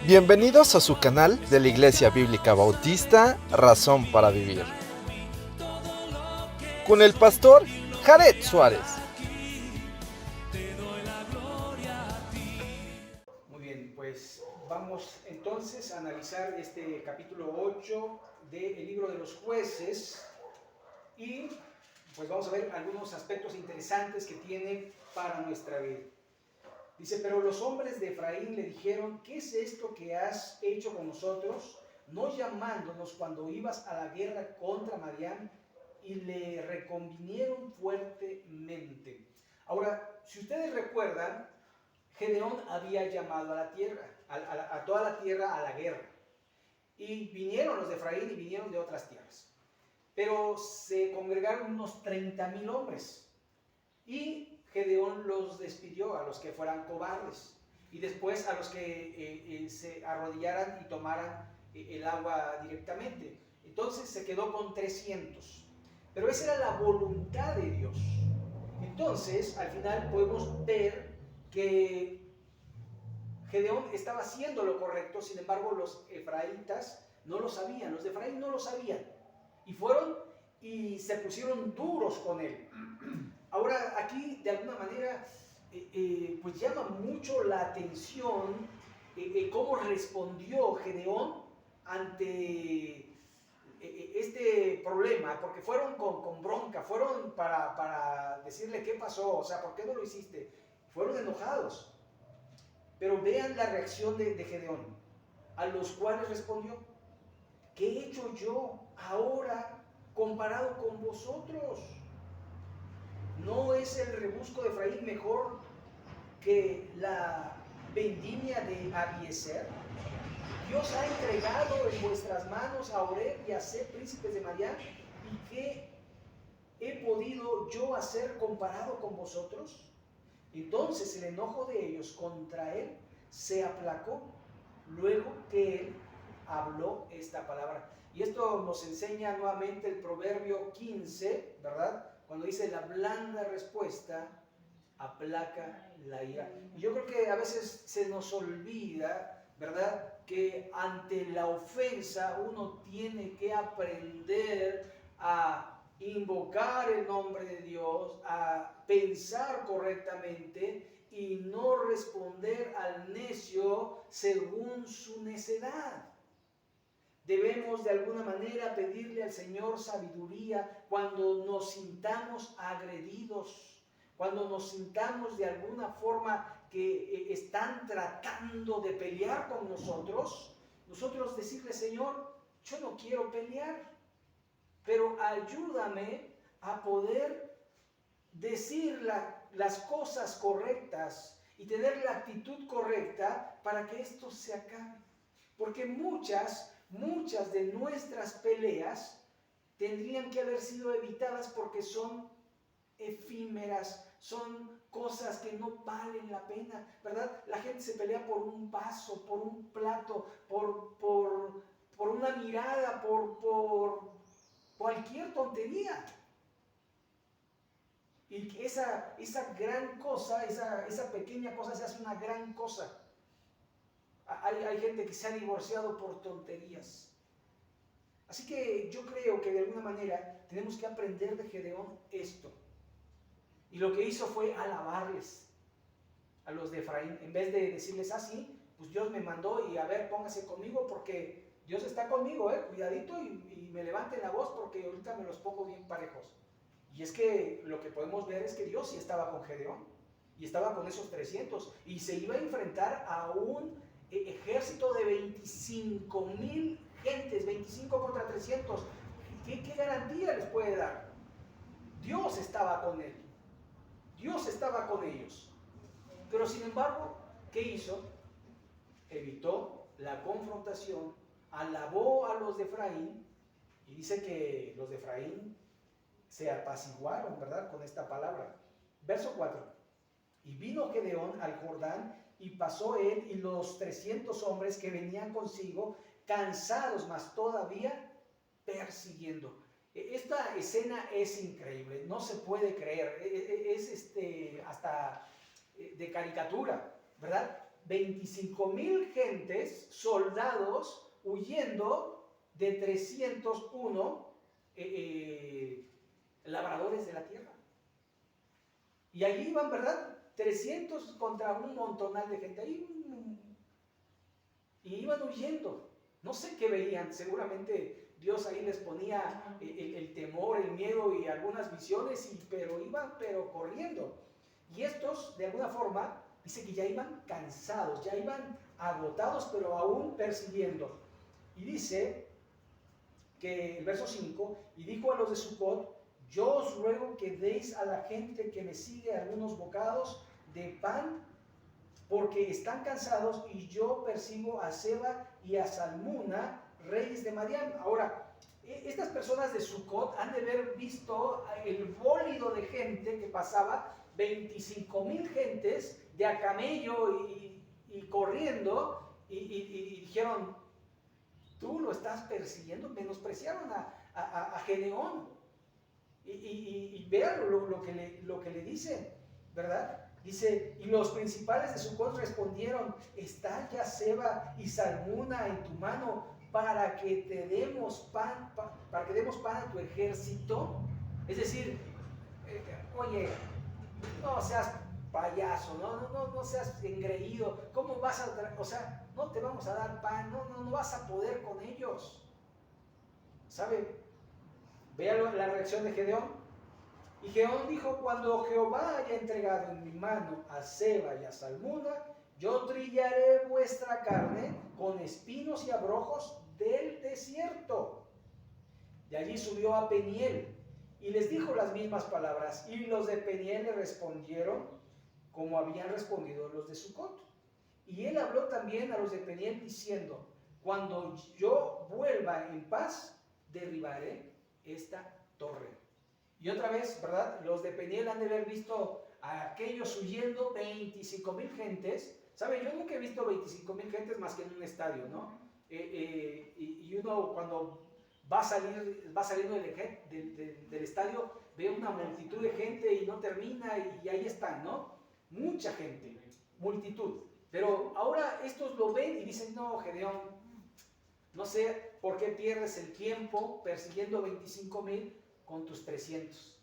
Bienvenidos a su canal de la Iglesia Bíblica Bautista, Razón para Vivir, con el pastor Jared Suárez. Muy bien, pues vamos entonces a analizar este capítulo 8 del libro de los jueces y pues vamos a ver algunos aspectos interesantes que tiene para nuestra vida. Dice, pero los hombres de Efraín le dijeron, ¿qué es esto que has hecho con nosotros, no llamándonos cuando ibas a la guerra contra Madián? Y le reconvinieron fuertemente. Ahora, si ustedes recuerdan, Gedeón había llamado a la tierra, a toda la tierra a la guerra. Y vinieron los de Efraín y vinieron de otras tierras. Pero se congregaron unos 30,000 hombres. Y Gedeón los despidió a los que fueran cobardes. Y después a los que se arrodillaran y tomaran el agua directamente. Entonces se quedó con 300. Pero esa era la voluntad de Dios. Entonces, al final podemos ver que Gedeón estaba haciendo lo correcto, sin embargo los efraítas no lo sabían, los de Efraín no lo sabían, y fueron y se pusieron duros con él. Ahora aquí de alguna manera pues llama mucho la atención cómo respondió Gedeón ante este problema, porque fueron con bronca, fueron para decirle qué pasó, o sea, ¿por qué no lo hiciste? Fueron enojados. Pero vean la reacción de Gedeón, a los cuales respondió, ¿qué he hecho yo ahora comparado con vosotros? ¿No es el rebusco de Efraín mejor que la vendimia de Abiezer? Dios ha entregado en vuestras manos a Oreb y a Seb, príncipes de Madián, ¿y qué he podido yo hacer comparado con vosotros? Entonces el enojo de ellos contra él se aplacó luego que él habló esta palabra. Y esto nos enseña nuevamente el Proverbio 15, ¿verdad? Cuando dice, la blanda respuesta aplaca la ira. Y yo creo que a veces se nos olvida, ¿verdad?, que ante la ofensa uno tiene que aprender a invocar el nombre de Dios, a pensar correctamente y no responder al necio según su necedad. Debemos de alguna manera pedirle al Señor sabiduría cuando nos sintamos agredidos, cuando nos sintamos de alguna forma que están tratando de pelear con nosotros. Nosotros decirle, Señor, yo no quiero pelear, pero ayúdame a poder decir las cosas correctas y tener la actitud correcta para que esto se acabe. Porque muchas de nuestras peleas tendrían que haber sido evitadas porque son efímeras, son cosas que no valen la pena, ¿verdad? La gente se pelea por un vaso, por un plato, por una mirada, por cualquier tontería. Y que esa gran cosa, esa pequeña cosa se hace una gran cosa. Hay gente que se ha divorciado por tonterías. Así que yo creo que de alguna manera tenemos que aprender de Gedeón esto. Y lo que hizo fue alabarles a los de Efraín. En vez de decirles así, pues Dios me mandó y a ver, póngase conmigo porque Dios está conmigo, cuidadito y me levanten la voz porque ahorita me los pongo bien parejos. Y es que lo que podemos ver es que Dios sí estaba con Gedeón y estaba con esos 300 y se iba a enfrentar a un ejército de 25,000 gentes, 25 contra 300. ¿Qué garantía les puede dar? Dios estaba con él, Dios estaba con ellos. Pero sin embargo, ¿qué hizo? Evitó la confrontación, alabó a los de Efraín y dice que los de Efraín se apaciguaron, ¿verdad?, con esta palabra. Verso 4. Y vino Gedeón al Jordán y pasó él y los 300 hombres que venían consigo, cansados, mas todavía persiguiendo. Esta escena es increíble, no se puede creer, es hasta de caricatura, ¿verdad? 25,000 gentes, soldados, huyendo de 301 labradores de la tierra. Y allí iban, ¿verdad? 300 contra un montonal de gente. Y iban huyendo. No sé qué veían, seguramente Dios ahí les ponía el temor, el miedo y algunas visiones, pero iban corriendo. Y estos, de alguna forma, dice que ya iban cansados, ya iban agotados, pero aún persiguiendo. Y dice que el verso 5, y dijo a los de Sucot: yo os ruego que deis a la gente que me sigue algunos bocados de pan, porque están cansados, y yo persigo a Seba y a Salmuna, reyes de Madián. Ahora, estas personas de Sucot han de haber visto el bólido de gente que pasaba, 25,000 gentes de a camello y corriendo, y dijeron: tú lo estás persiguiendo. Menospreciaron a Gedeón. Y vean lo que le dice, ¿verdad? Dice: y los principales de Sucot respondieron: está ya Seba y Salmuna en tu mano para que te demos pan, para que demos pan a tu ejército. Es decir, oye, no seas payaso, no seas engreído. ¿Cómo vas a, o sea, no te vamos a dar pan, no vas a poder con ellos? ¿Sabe? Vean la reacción de Gedeón. Y Gedeón dijo: cuando Jehová haya entregado en mi mano a Seba y a Salmuna, yo trillaré vuestra carne con espinos y abrojos del desierto. De allí subió a Peniel y les dijo las mismas palabras, y los de Peniel le respondieron como habían respondido los de Sucot. Y él habló también a los de Peniel diciendo: cuando yo vuelva en paz, derribaré esta torre. Y otra vez, ¿verdad? Los de Peniel han de haber visto a aquellos huyendo, 25,000 gentes. ¿Sabe? Yo nunca he visto 25,000 gentes más que en un estadio, ¿no? Y uno cuando va saliendo del estadio, ve una multitud de gente y no termina, y ahí están, ¿no? Mucha gente, multitud. Pero ahora estos lo ven y dicen: no, Gedeón, no sé por qué pierdes el tiempo persiguiendo 25,000 con tus 300.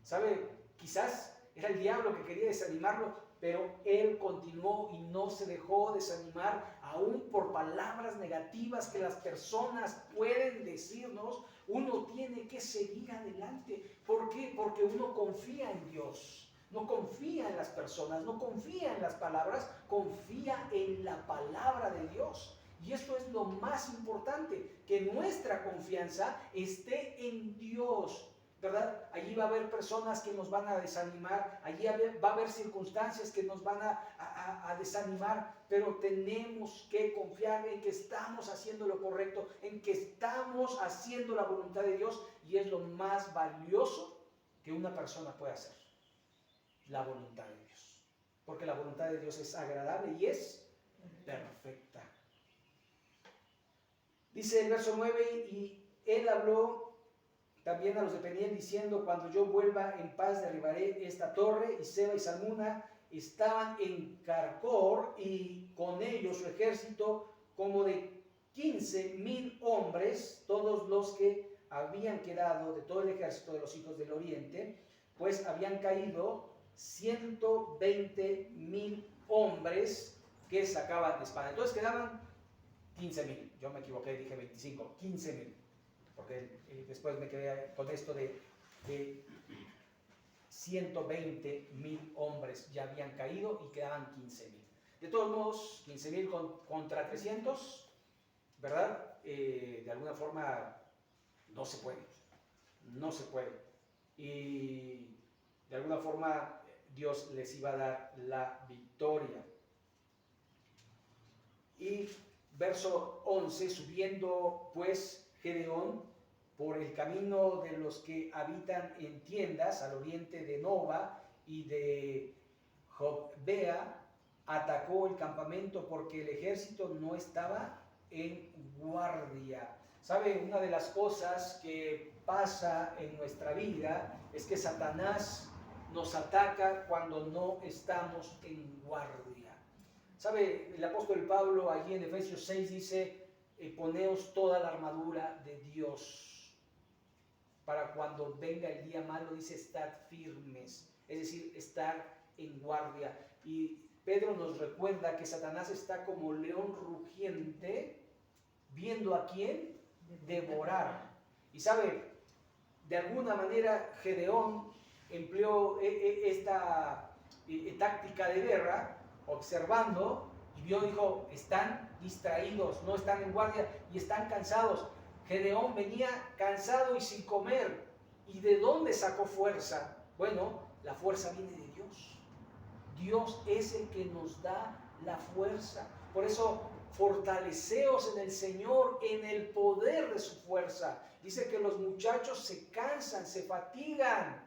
¿Sabe? Quizás era el diablo que quería desanimarlo, pero él continuó y no se dejó desanimar, aún por palabras negativas que las personas pueden decirnos. Uno tiene que seguir adelante. ¿Por qué? Porque uno confía en Dios. No confía en las personas, no confía en las palabras, confía en la palabra de Dios. Y esto es lo más importante, que nuestra confianza esté en Dios, ¿verdad? Allí va a haber personas que nos van a desanimar, allí va a haber circunstancias que nos van a desanimar, pero tenemos que confiar en que estamos haciendo lo correcto, en que estamos haciendo la voluntad de Dios, y es lo más valioso que una persona puede hacer, la voluntad de Dios, porque la voluntad de Dios es agradable y es perfecta. Dice el verso 9: y él habló también a los de Peniel diciendo: cuando yo vuelva en paz, derribaré esta torre. Y Seba y Salmuna estaban en Carcor, y con ellos su ejército como de 15,000 hombres, todos los que habían quedado de todo el ejército de los hijos del oriente, pues habían caído 120,000 hombres que sacaban de espada. Entonces quedaban 15,000. Yo me equivoqué, dije 25, 15,000. Porque después me quedé con esto de 120,000 hombres ya habían caído y quedaban 15,000. De todos modos, 15,000 contra 300, ¿verdad? De alguna forma no se puede. No se puede. Y de alguna forma Dios les iba a dar la victoria. Y verso 11: subiendo pues Gedeón por el camino de los que habitan en tiendas al oriente de Nova y de Jobbea, atacó el campamento porque el ejército no estaba en guardia. ¿Sabe? Una de las cosas que pasa en nuestra vida es que Satanás nos ataca cuando no estamos en guardia. ¿Sabe? El apóstol Pablo allí en Efesios 6 dice, poneos toda la armadura de Dios para cuando venga el día malo, dice, estar firmes, es decir, estar en guardia. Y Pedro nos recuerda que Satanás está como león rugiente, viendo a quién devorar. Y sabe, de alguna manera Gedeón empleó esta táctica de guerra, observando, y vio, dijo, están distraídos, no están en guardia y están cansados. Gedeón venía cansado y sin comer. ¿Y de dónde sacó fuerza? Bueno, la fuerza viene de Dios. Dios es el que nos da la fuerza. Por eso, fortaleceos en el Señor, en el poder de su fuerza. Dice que los muchachos se cansan, se fatigan,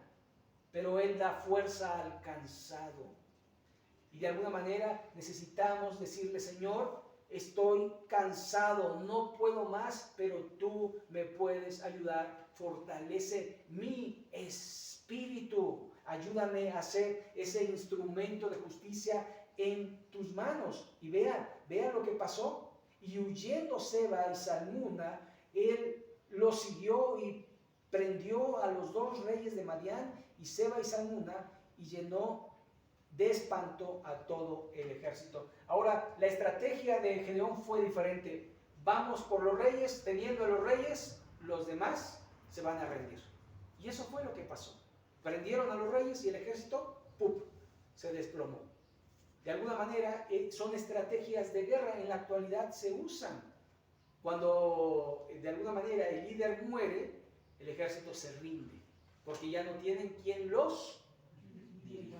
pero Él da fuerza al cansado. Y de alguna manera necesitamos decirle, Señor, estoy cansado, no puedo más, pero tú me puedes ayudar. Fortalece mi espíritu. Ayúdame a ser ese instrumento de justicia en tus manos. Y vea lo que pasó. Y huyendo Seba y Salmuna, él lo siguió y prendió a los dos reyes de Madián, y Seba y Salmuna, y llenó de espanto a todo el ejército. Ahora, la estrategia de Gedeón fue diferente. Vamos por los reyes, teniendo a los reyes, los demás se van a rendir. Y eso fue lo que pasó. Prendieron a los reyes y el ejército, ¡pup!, se desplomó. De alguna manera, son estrategias de guerra, en la actualidad se usan. Cuando de alguna manera el líder muere, el ejército se rinde, porque ya no tienen quien los dirija.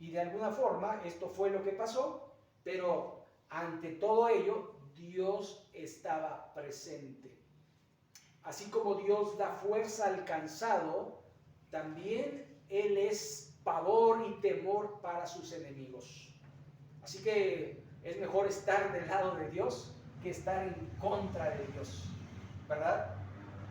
Y de alguna forma esto fue lo que pasó, pero ante todo ello Dios estaba presente. Así como Dios da fuerza al cansado, también Él es pavor y temor para sus enemigos. Así que es mejor estar del lado de Dios que estar en contra de Dios, ¿verdad?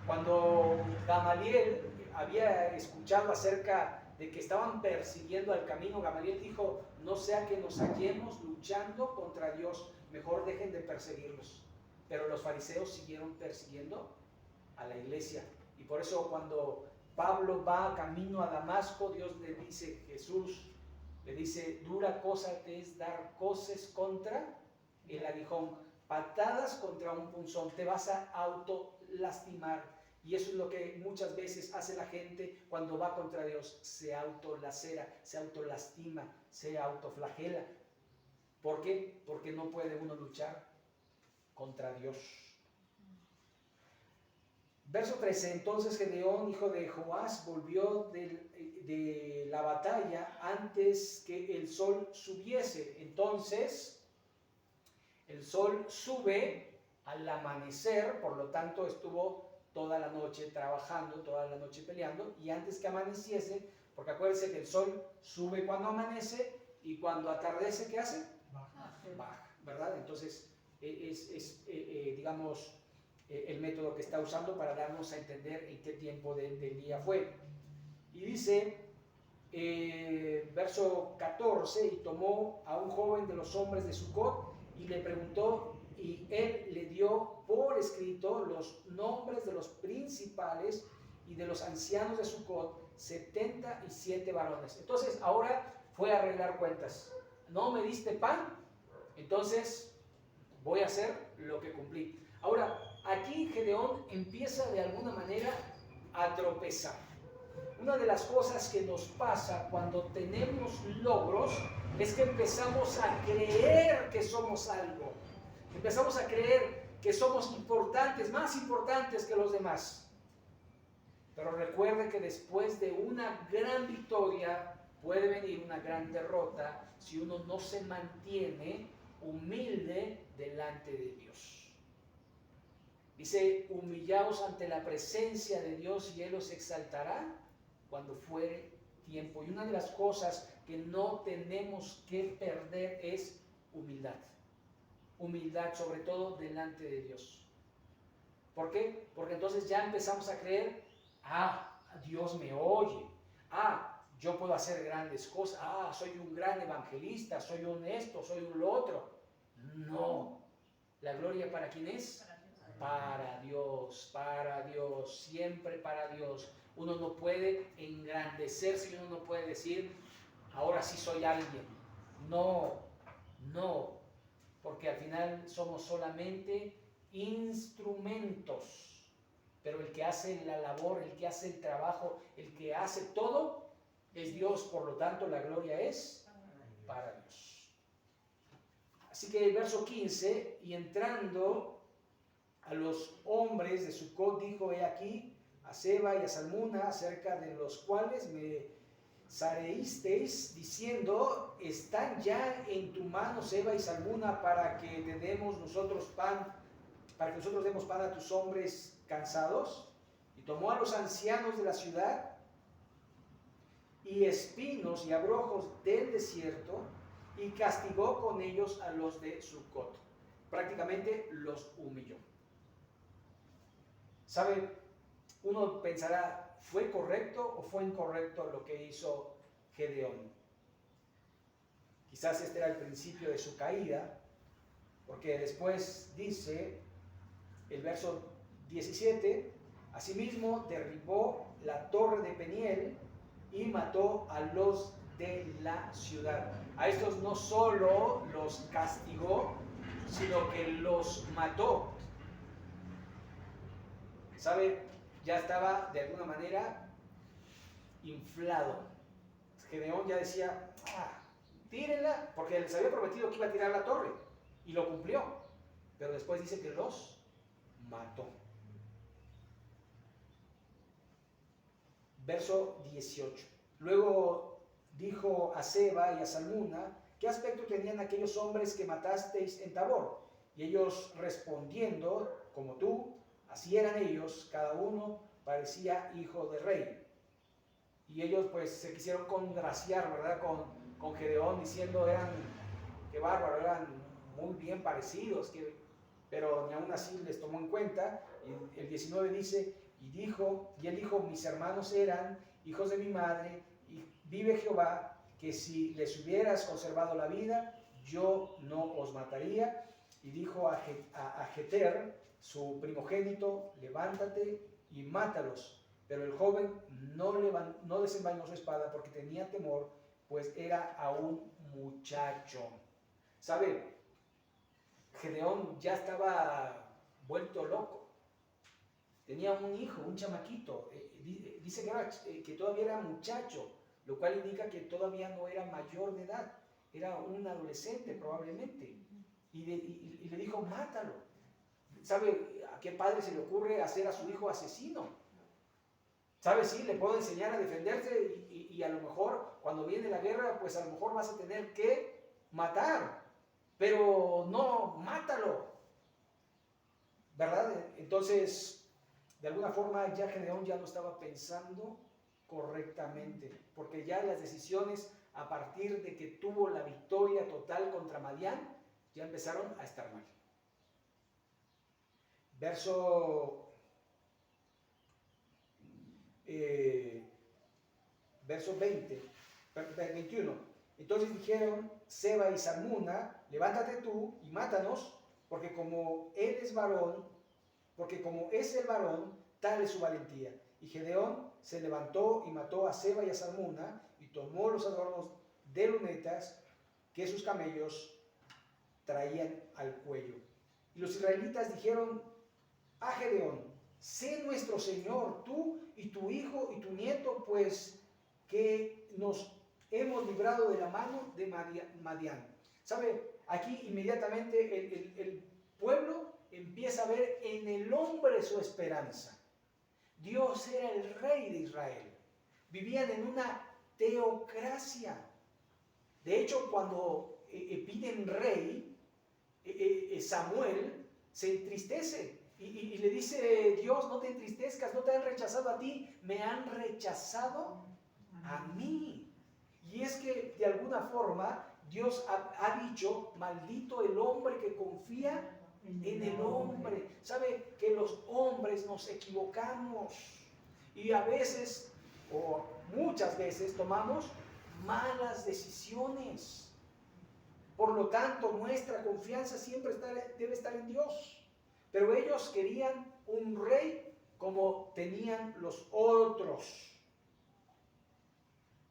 Cuando Gamaliel había escuchado acerca de que estaban persiguiendo al camino, Gamaliel dijo, no sea que nos hallemos luchando contra Dios, mejor dejen de perseguirlos. Pero los fariseos siguieron persiguiendo a la iglesia, y por eso cuando Pablo va camino a Damasco, Dios le dice, Jesús le dice, dura cosa te es dar coces contra el aguijón, patadas contra un punzón, te vas a autolastimar. Y eso es lo que muchas veces hace la gente cuando va contra Dios, se autolacera, se autolastima, se autoflagela. ¿Por qué? Porque no puede uno luchar contra Dios. Verso 13, entonces Gedeón, hijo de Joás, volvió de la batalla antes que el sol subiese. Entonces, el sol sube al amanecer, por lo tanto estuvo toda la noche trabajando, toda la noche peleando, y antes que amaneciese, porque acuérdense que el sol sube cuando amanece, y cuando atardece, ¿qué hace? Baja, ¿verdad? Entonces, digamos, el método que está usando para darnos a entender en qué tiempo del día fue. Y dice, verso 14, y tomó a un joven de los hombres de Sucot, y le preguntó, y él le dio por escrito los nombres de los principales y de los ancianos de Sucot, 77 varones. Entonces ahora fue a arreglar cuentas. No me diste pan, entonces voy a hacer lo que cumplí. Ahora, aquí Gedeón empieza de alguna manera a tropezar. Una de las cosas que nos pasa cuando tenemos logros es que empezamos a creer que somos algo. Empezamos a creer que somos importantes, más importantes que los demás. Pero recuerde que después de una gran victoria puede venir una gran derrota si uno no se mantiene humilde delante de Dios. Dice, humillaos ante la presencia de Dios y Él os exaltará cuando fuere tiempo. Y una de las cosas que no tenemos que perder es humildad. Humildad, sobre todo delante de Dios. ¿Por qué? Porque entonces ya empezamos a creer, Dios me oye, yo puedo hacer grandes cosas. Soy un gran evangelista, soy un esto, soy un lo otro. No. ¿La gloria para quién es? Para Dios, siempre para Dios. Uno no puede engrandecerse, uno no puede decir, ahora sí soy alguien. No, porque al final somos solamente instrumentos. Pero el que hace la labor, el que hace el trabajo, el que hace todo, es Dios. Por lo tanto, la gloria es para Dios. Así que el verso 15, y entrando a los hombres de Sucot, dijo: he aquí a Seba y a Salmuna, acerca de los cuales me zareísteis, diciendo: están ya en tu mano Seba y Salmuna, para que te demos nosotros pan, para que nosotros demos pan a tus hombres cansados. Y tomó a los ancianos de la ciudad y espinos y abrojos del desierto, y castigó con ellos a los de Sucot. Prácticamente los humilló. ¿Sabe? Uno pensará, ¿fue correcto o fue incorrecto lo que hizo Gedeón? Quizás este era el principio de su caída, porque después dice el verso 17: asimismo derribó la torre de Peniel y mató a los de la ciudad. A estos no solo los castigó, sino que los mató. ¿Sabe? Ya estaba de alguna manera inflado. Gedeón ya decía: tírenla, porque les había prometido que iba a tirar la torre, y lo cumplió. Pero después dice que los mató. Verso 18. Luego dijo a Seba y a Salmuna: ¿qué aspecto tenían aquellos hombres que matasteis en Tabor? Y ellos respondiendo: como tú, así eran ellos, cada uno parecía hijo de rey. Y ellos pues se quisieron congraciar, ¿verdad?, con Gedeón, diciendo: qué bárbaro, eran muy bien parecidos, pero ni aún así les tomó en cuenta. Y el 19 dice: y él dijo: mis hermanos eran hijos de mi madre, y vive Jehová, que si les hubieras conservado la vida, yo no os mataría. Y dijo a Jeter, su primogénito: levántate y mátalos. Pero el joven no desenvainó su espada, porque tenía temor, pues era aún muchacho. ¿Sabe? Gedeón ya estaba vuelto loco. Tenía un hijo, un chamaquito. Dice que todavía era muchacho, lo cual indica que todavía no era mayor de edad. Era un adolescente probablemente. Y le dijo: mátalo. ¿Sabe a qué padre se le ocurre hacer a su hijo asesino? ¿Sabe? Sí, le puedo enseñar a defenderse, y a lo mejor cuando viene la guerra, pues a lo mejor vas a tener que matar. Pero no, mátalo. ¿Verdad? Entonces, de alguna forma ya Gedeón ya no estaba pensando correctamente, porque ya las decisiones, a partir de que tuvo la victoria total contra Madián, ya empezaron a estar mal. Verso 21. Entonces dijeron Seba y Salmuna: levántate tú y mátanos, porque como él es varón, porque como es el varón, tal es su valentía. Y Gedeón se levantó y mató a Seba y a Salmuna, y tomó los adornos de lunetas que sus camellos traían al cuello. Y los israelitas dijeron a Gedeón: sé nuestro señor, tú y tu hijo y tu nieto, pues que nos hemos librado de la mano de Madián. ¿Sabe? Aquí inmediatamente el pueblo empieza a ver en el hombre su esperanza. Dios era el rey de Israel. Vivían en una teocracia. De hecho, cuando piden rey, Samuel se entristece y le dice: Dios, no te entristezcas, no te han rechazado a ti, me han rechazado a mí. Y es que de alguna forma Dios ha dicho: maldito el hombre que confía en el hombre. ¿Sabe? Que los hombres nos equivocamos, y a veces, o muchas veces tomamos malas decisiones. Por lo tanto, nuestra confianza siempre debe estar en Dios. Pero ellos querían un rey como tenían los otros.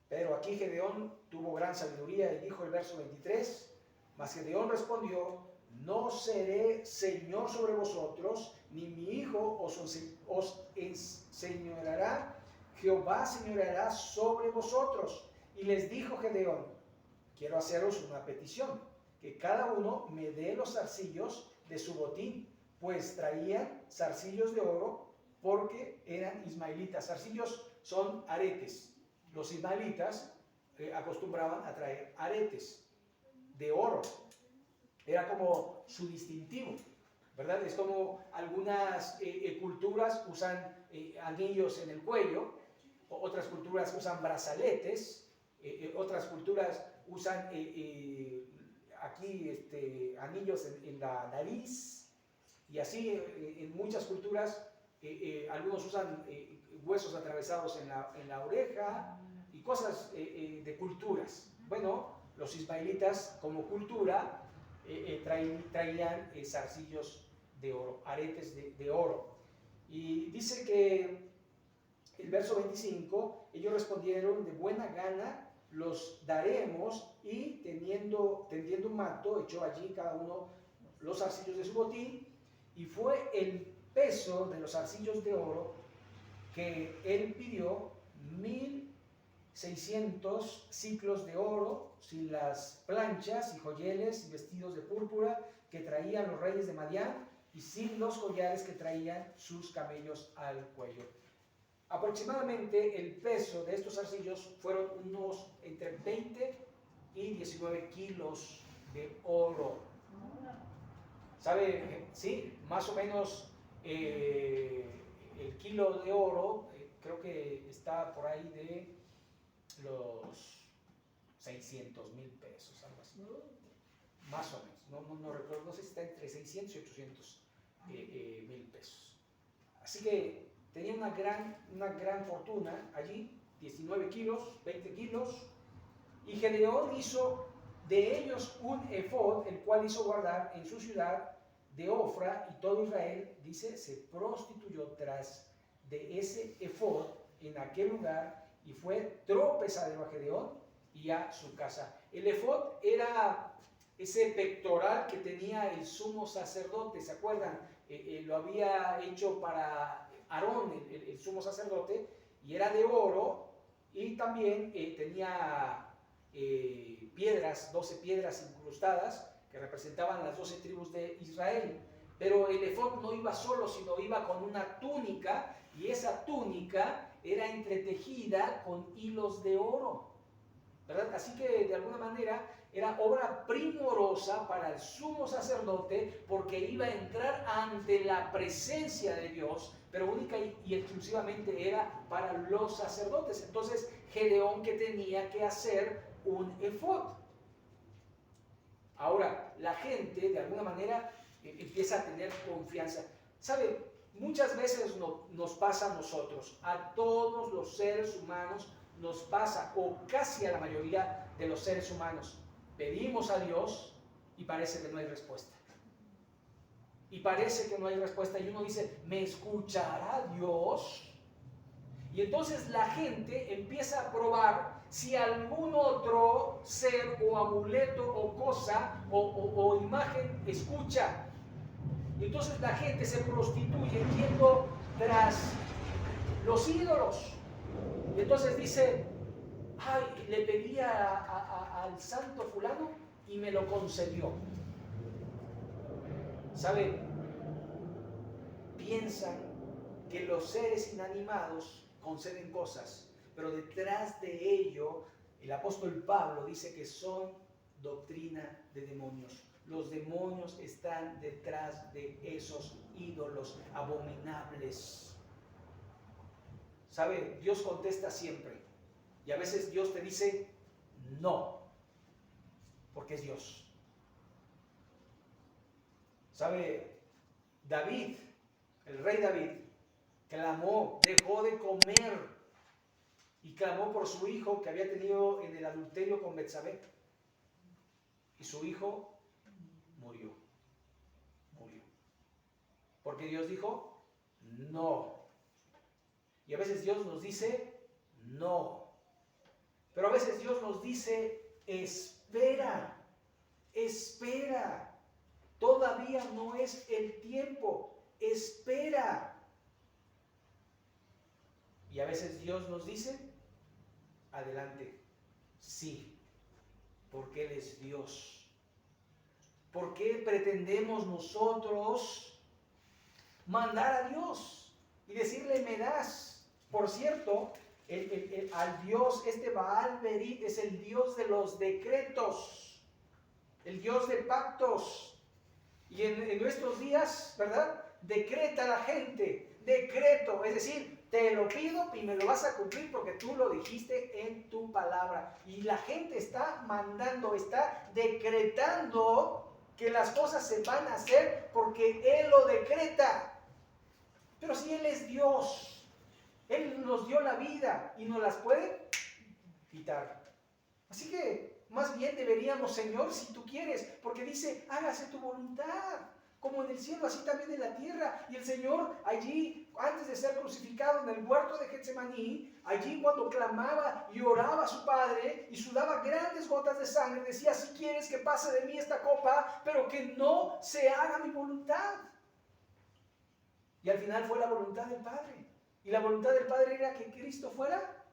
Pero aquí Gedeón tuvo gran sabiduría y dijo el verso 23, mas Gedeón respondió, no seré señor sobre vosotros, ni mi hijo os enseñoreará, Jehová señoreará sobre vosotros. Y les dijo Gedeón, quiero haceros una petición, que cada uno me dé los zarcillos de su botín, pues traían zarcillos de oro, porque eran ismaelitas. Zarcillos son aretes. Los ismaelitas acostumbraban a traer aretes de oro. Era como su distintivo, ¿verdad? Es como algunas culturas usan anillos en el cuello, otras culturas usan brazaletes, otras culturas usan aquí anillos en la nariz, y así en muchas culturas algunos usan huesos atravesados en la oreja y cosas de culturas. Bueno, los ismaelitas como cultura traían zarcillos de oro, aretes de oro. Y dice que el verso 25, ellos respondieron, de buena gana los daremos, y tendiendo un manto, echó allí cada uno los zarcillos de su botín, y fue el peso de los zarcillos de oro que él pidió 1,600 siclos de oro, sin las planchas y joyeles y vestidos de púrpura que traían los reyes de Madián, y sin los collares que traían sus camellos al cuello. Aproximadamente el peso de estos zarcillos fueron unos entre 20 y 19 kilos de oro. ¿Sabe? Sí, más o menos el kilo de oro creo que está por ahí de los 600,000 pesos, algo así. Más o menos, no recuerdo, no sé si está entre 600 y 800,000 pesos. Así que tenía una gran fortuna allí, 19 kilos, 20 kilos, y Gedeón hizo de ellos un efod, el cual hizo guardar en su ciudad de Ofra, y todo Israel, dice, se prostituyó tras de ese efod en aquel lugar, y fue tropezadero a Gedeón y a su casa. El efod era ese pectoral que tenía el sumo sacerdote, ¿se acuerdan? Lo había hecho para Aarón, el sumo sacerdote, y era de oro, y también tenía piedras, 12 piedras incrustadas, que representaban las 12 tribus de Israel. Pero el efod no iba solo, sino iba con una túnica, y esa túnica era entretejida con hilos de oro, ¿verdad? Así que de alguna manera era obra primorosa para el sumo sacerdote, porque iba a entrar ante la presencia de Dios, pero única y exclusivamente era para los sacerdotes. Entonces Gedeón, que tenía que hacer un efod. Ahora, la gente de alguna manera empieza a tener confianza. ¿Sabe? Muchas veces nos pasa a nosotros, a todos los seres humanos nos pasa, o casi a la mayoría de los seres humanos. Pedimos a Dios y parece que no hay respuesta. Y parece que no hay respuesta, y uno dice, ¿me escuchará Dios? Y entonces la gente empieza a probar si algún otro ser o amuleto o cosa o imagen escucha. Y entonces la gente se prostituye yendo tras los ídolos. Y entonces dice, ay, le pedí al santo fulano y me lo concedió. ¿Sabe? Piensan que los seres inanimados conceden cosas, pero detrás de ello, el apóstol Pablo dice que son doctrina de demonios. Los demonios están detrás de esos ídolos abominables. ¿Sabe? Dios contesta siempre. Y a veces Dios te dice no, porque es Dios. ¿Sabe? David, el rey David, clamó, dejó de comer y clamó por su hijo que había tenido en el adulterio con Betsabé. Y su hijo murió. Porque Dios dijo, no. Y a veces Dios nos dice, no. Pero a veces Dios nos dice, espera. Todavía no es el tiempo. Espera. Y a veces Dios nos dice, adelante. Sí. Porque Él es Dios. ¿Por qué pretendemos nosotros mandar a Dios y decirle me das? Por cierto, al Dios, Baal Berit, es el Dios de los decretos, el Dios de pactos. Y en nuestros días, ¿verdad? Decreta a la gente, decreto, es decir, te lo pido y me lo vas a cumplir porque tú lo dijiste en tu palabra. Y la gente está mandando, está decretando que las cosas se van a hacer porque Él lo decreta. Pero si Él es Dios, Él nos dio la vida y nos las puede quitar. Así que más bien deberíamos, Señor, si tú quieres, porque dice, hágase tu voluntad, como en el cielo, así también en la tierra. Y el Señor allí, antes de ser crucificado en el huerto de Getsemaní, allí cuando clamaba y oraba a su Padre y sudaba grandes gotas de sangre, decía, si quieres que pase de mí esta copa, pero que no se haga mi voluntad. Y al final fue la voluntad del Padre. Y la voluntad del Padre era que Cristo fuera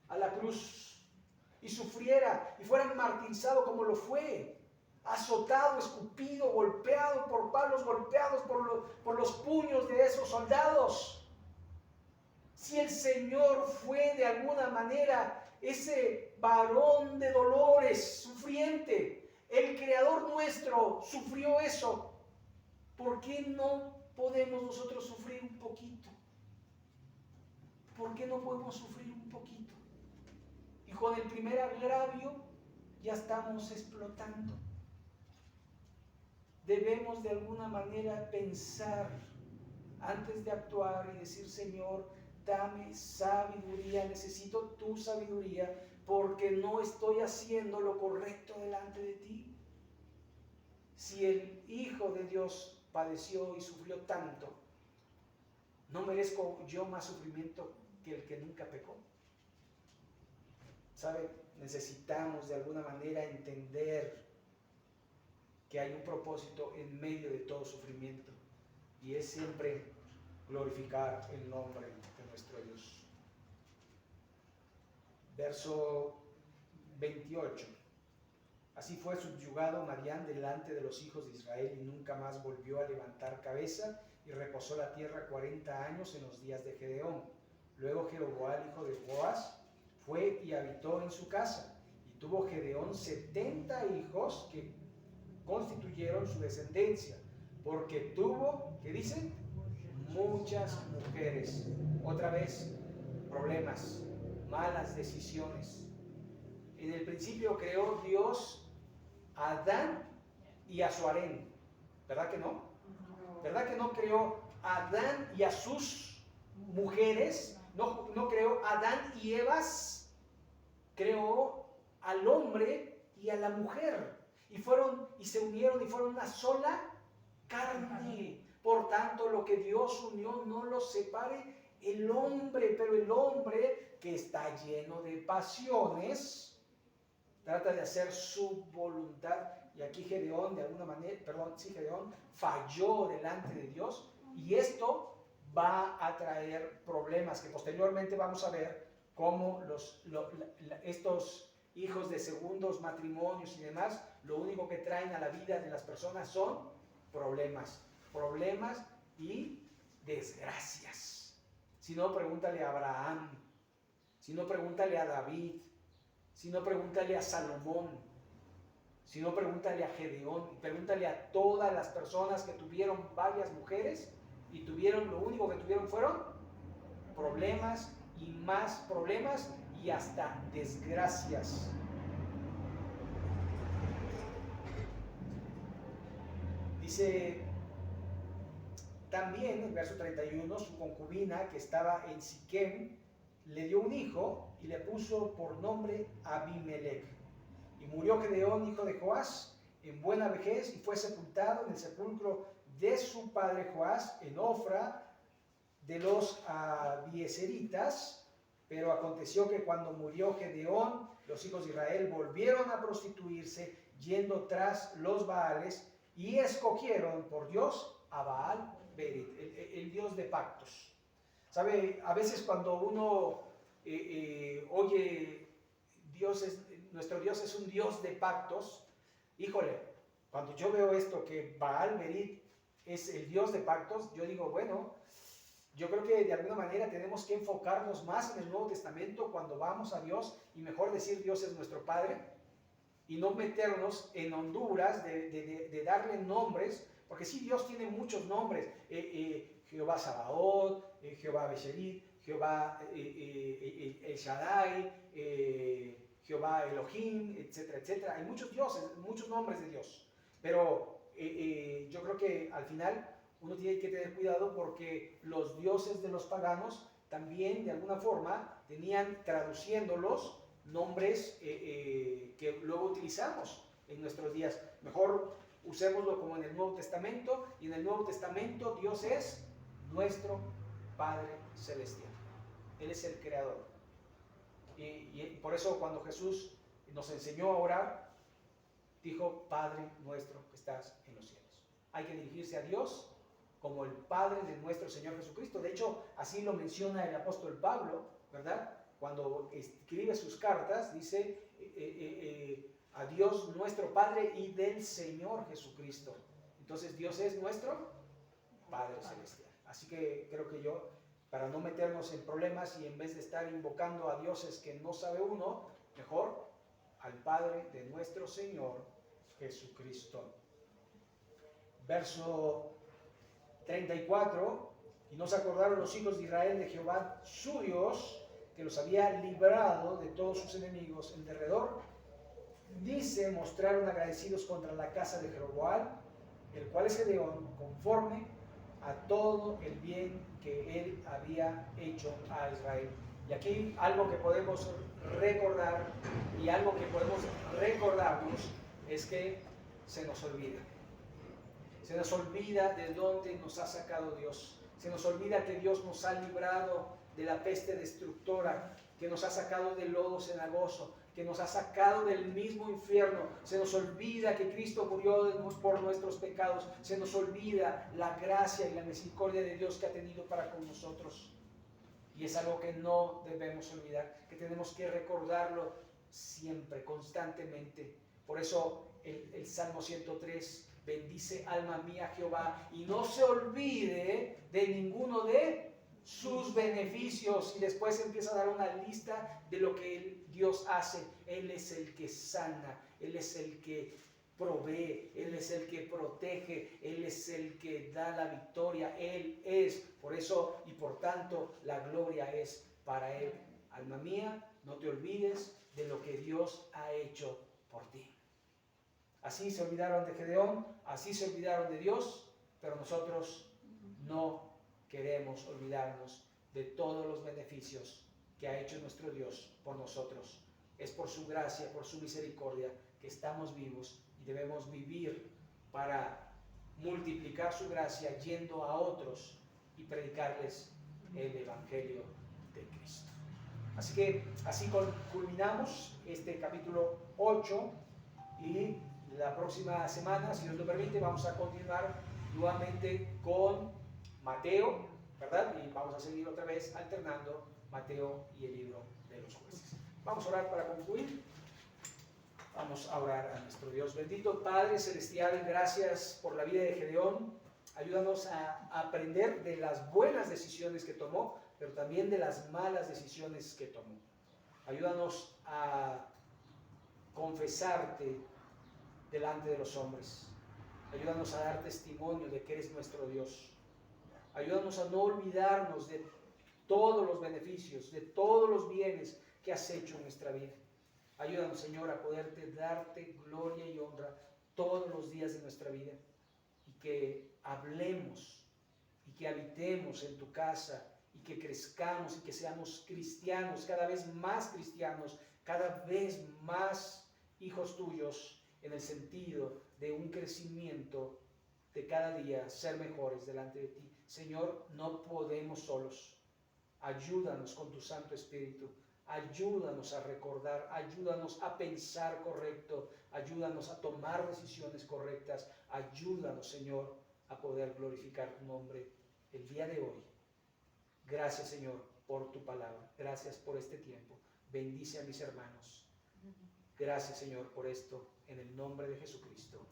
a la cruz y sufriera y fuera martirizado como lo fue, azotado, escupido, golpeado por palos, golpeados por los puños de esos soldados. Si el Señor fue de alguna manera ese varón de dolores, sufriente, el Creador nuestro sufrió eso, ¿por qué no podemos nosotros sufrir un poquito? ¿Por qué no podemos sufrir un poquito? Y con el primer agravio ya estamos explotando. Debemos de alguna manera pensar antes de actuar y decir, Señor, dame sabiduría, necesito tu sabiduría porque no estoy haciendo lo correcto delante de ti. Si el Hijo de Dios padeció y sufrió tanto, ¿no merezco yo más sufrimiento que el que nunca pecó? ¿Sabe? Necesitamos de alguna manera entender que hay un propósito en medio de todo sufrimiento y es siempre glorificar el nombre de nuestro Dios. Verso 28. Así fue subyugado Madián delante de los hijos de Israel y nunca más volvió a levantar cabeza y reposó la tierra 40 años en los días de Gedeón. Luego Jeroboam, hijo de Joás, fue y habitó en su casa y tuvo Gedeón 70 hijos que constituyeron su descendencia, porque tuvo, ¿qué dice? Muchas mujeres. Otra vez, problemas, malas decisiones. En el principio creó Dios a Adán y a su harén. ¿Verdad que no? ¿Verdad que no creó a Adán y a sus mujeres? No creó a Adán y Evas. Creó al hombre y a la mujer. Y se unieron y fueron una sola carne. Por tanto, lo que Dios unió no lo separe el hombre. Pero el hombre que está lleno de pasiones trata de hacer su voluntad. Y aquí Gedeón, de alguna manera, Gedeón falló delante de Dios. Y esto va a traer problemas que posteriormente vamos a ver cómo estos hijos de segundos matrimonios y demás, lo único que traen a la vida de las personas son problemas y desgracias. Si no, pregúntale a Abraham, si no, pregúntale a David, si no, pregúntale a Salomón, si no, pregúntale a Gedeón, pregúntale a todas las personas que tuvieron varias mujeres y lo único que tuvieron fueron problemas y más problemas y hasta desgracias. Dice también en verso 31, su concubina que estaba en Siquem le dio un hijo y le puso por nombre Abimelech. Y murió Gedeón, hijo de Joás, en buena vejez, y fue sepultado en el sepulcro de su padre Joás, en Ofra de los abieseritas. Pero aconteció que cuando murió Gedeón, los hijos de Israel volvieron a prostituirse, yendo tras los Baales, y escogieron por Dios a Baal Berit, el Dios de pactos. ¿Sabe? A veces cuando uno oye, nuestro Dios es un Dios de pactos, híjole, cuando yo veo esto, que Baal Berit es el Dios de pactos, yo digo, bueno, yo creo que de alguna manera tenemos que enfocarnos más en el Nuevo Testamento cuando vamos a Dios, y mejor decir Dios es nuestro Padre, y no meternos en honduras de darle nombres, porque sí, Dios tiene muchos nombres, Jehová Sabaoth, Jehová Besherit, Jehová El Shaddai, Jehová Elohim, etcétera, etcétera. Hay muchos dioses, muchos nombres de Dios, pero yo creo que al final uno tiene que tener cuidado, porque los dioses de los paganos también de alguna forma tenían, traduciéndolos, nombres que luego utilizamos en nuestros días. Mejor usémoslo como en el Nuevo Testamento, y en el Nuevo Testamento Dios es nuestro Padre Celestial. Él es el Creador. Y por eso cuando Jesús nos enseñó a orar, dijo: Padre nuestro que estás en los cielos. Hay que dirigirse a Dios como el Padre de nuestro Señor Jesucristo. De hecho, así lo menciona el apóstol Pablo, ¿verdad? Cuando escribe sus cartas, dice a Dios nuestro Padre y del Señor Jesucristo. Entonces Dios es nuestro Padre Celestial. Así que creo que yo, para no meternos en problemas y en vez de estar invocando a dioses que no sabe uno, mejor al Padre de nuestro Señor Jesucristo. Verso 34: y no se acordaron los hijos de Israel de Jehová su Dios, que los había librado de todos sus enemigos en derredor. Dice, mostraron agradecidos contra la casa de Jeroboam, el cual es Gedeón, conforme a todo el bien que él había hecho a Israel. Y aquí algo que podemos recordar, y algo que podemos recordarnos, es que se nos olvida. Se nos olvida de dónde nos ha sacado Dios. Se nos olvida que Dios nos ha librado de la peste destructora, que nos ha sacado del lodo cenagoso, que nos ha sacado del mismo infierno. Se nos olvida que Cristo murió por nuestros pecados. Se nos olvida la gracia y la misericordia de Dios que ha tenido para con nosotros. Y es algo que no debemos olvidar, que tenemos que recordarlo siempre, constantemente. Por eso el Salmo 103: bendice alma mía Jehová, y no se olvide de ninguno de sus beneficios. Y después empieza a dar una lista de lo que Dios hace. Él es el que sana, Él es el que provee, Él es el que protege, Él es el que da la victoria. Él es, por eso y por tanto, la gloria es para Él. Alma mía, no te olvides de lo que Dios ha hecho por ti. Así se olvidaron de Gedeón, así se olvidaron de Dios, pero nosotros no queremos olvidarnos de todos los beneficios que ha hecho nuestro Dios por nosotros. Es por su gracia, por su misericordia, que estamos vivos, y debemos vivir para multiplicar su gracia yendo a otros y predicarles el Evangelio de Cristo. Así que así culminamos este capítulo 8, y la próxima semana, si Dios lo permite, vamos a continuar nuevamente con Mateo, ¿verdad? Y vamos a seguir otra vez alternando Mateo y el libro de los jueces. Vamos a orar para concluir. Vamos a orar a nuestro Dios. Bendito Padre Celestial, gracias por la vida de Gedeón. Ayúdanos a aprender de las buenas decisiones que tomó, pero también de las malas decisiones que tomó. Ayúdanos a confesarte delante de los hombres. Ayúdanos a dar testimonio de que eres nuestro Dios. Ayúdanos a no olvidarnos de todos los beneficios, de todos los bienes que has hecho en nuestra vida. Ayúdanos, Señor, a poderte darte gloria y honra todos los días de nuestra vida, y que hablemos y que habitemos en tu casa y que crezcamos y que seamos cristianos, cada vez más cristianos, cada vez más hijos tuyos, en el sentido de un crecimiento de cada día, ser mejores delante de ti. Señor, no podemos solos. Ayúdanos con tu Santo Espíritu. Ayúdanos a recordar, ayúdanos a pensar correcto, ayúdanos a tomar decisiones correctas, ayúdanos, Señor, a poder glorificar tu nombre el día de hoy. Gracias, Señor, por tu palabra. Gracias por este tiempo. Bendice a mis hermanos. Gracias, Señor, por esto, en el nombre de Jesucristo.